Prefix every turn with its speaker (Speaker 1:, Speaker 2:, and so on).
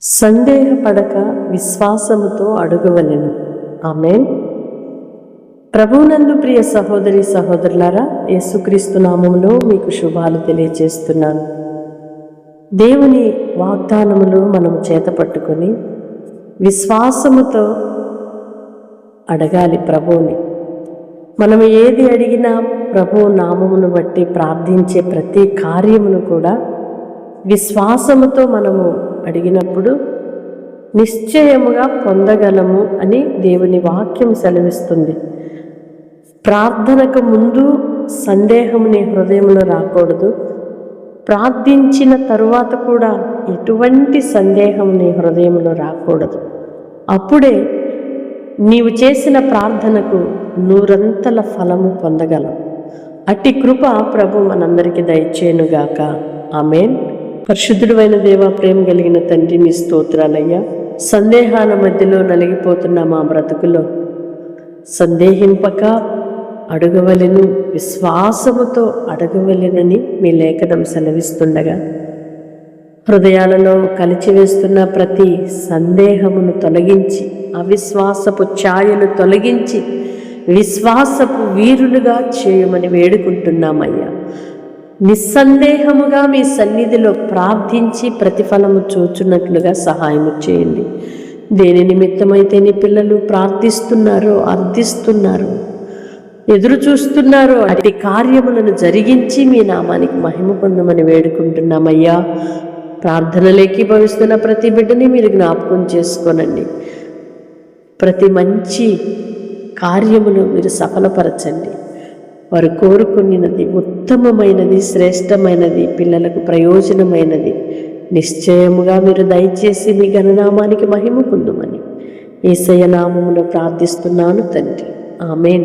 Speaker 1: సందేహపడక విశ్వాసముతో అడుగవలెను. ఆమేన్. ప్రభువునందు ప్రియ సహోదరి సహోదరులారా, యేసుక్రీస్తు నామములో మీకు శుభాలు తెలియజేస్తున్నాను. దేవుని వాగ్దానములు మనము చేతపట్టుకొని విశ్వాసముతో అడగాలి ప్రభువుని. మనము ఏది అడిగినా ప్రభువు నామమును బట్టి ప్రార్థించే ప్రతి కార్యమును కూడా విశ్వాసముతో మనము అడిగినప్పుడు నిశ్చయముగా పొందగలము అని దేవుని వాక్యం సెలవిస్తుంది. ప్రార్థనకు ముందు సందేహం నీ హృదయంలో రాకూడదు. ప్రార్థించిన తరువాత కూడా ఎటువంటి సందేహం నీ హృదయంలో రాకూడదు. అప్పుడే నీవు చేసిన ప్రార్థనకు నూరంతల ఫలము పొందగలం. అట్టి కృప ప్రభు మనందరికీ దయచేయునుగాక. ఆమేన్. పరిశుద్ధుడు అయిన దేవా, ప్రేమ కలిగిన తండ్రి, మీ స్తోత్రాలయ్యా. సందేహాల మధ్యలో నలిగిపోతున్న మా బ్రతుకులో సందేహింపక అడగవలెను, విశ్వాసముతో అడగవలెనని మీ లేఖనం సెలవిస్తుండగా హృదయాలలో కలిచివేస్తున్న ప్రతి సందేహమును తొలగించి, అవిశ్వాసపు ఛాయలు తొలగించి విశ్వాసపు వీరులుగా చేయమని వేడుకుంటున్నామయ్యా. నిస్సందేహముగా మీ సన్నిధిలో ప్రార్థించి ప్రతిఫలము చూచున్నట్లుగా సహాయము చేయండి. దేని నిమిత్తమైతే నీ పిల్లలు ప్రార్థిస్తున్నారో, అర్థిస్తున్నారో, ఎదురు చూస్తున్నారో అట్టి కార్యములను జరిగించి మీ నామానికి మహిమ పొందమని వేడుకుంటున్నామయ్యా. ప్రార్థనలేకి భవిస్తున్న ప్రతి బిడ్డని మీరు జ్ఞాపకం చేసుకోనండి. ప్రతి మంచి కార్యమును మీరు సఫలపరచండి. వారు కోరుకున్నది ఉత్తమమైనది, శ్రేష్టమైనది, పిల్లలకు ప్రయోజనమైనది నిశ్చయముగా మీరు దయచేసి మీ ఘననామానికి మహిమ పొందుమని యేసయ్య నామములో ప్రార్థిస్తున్నాను తండ్రి. ఆమేన్.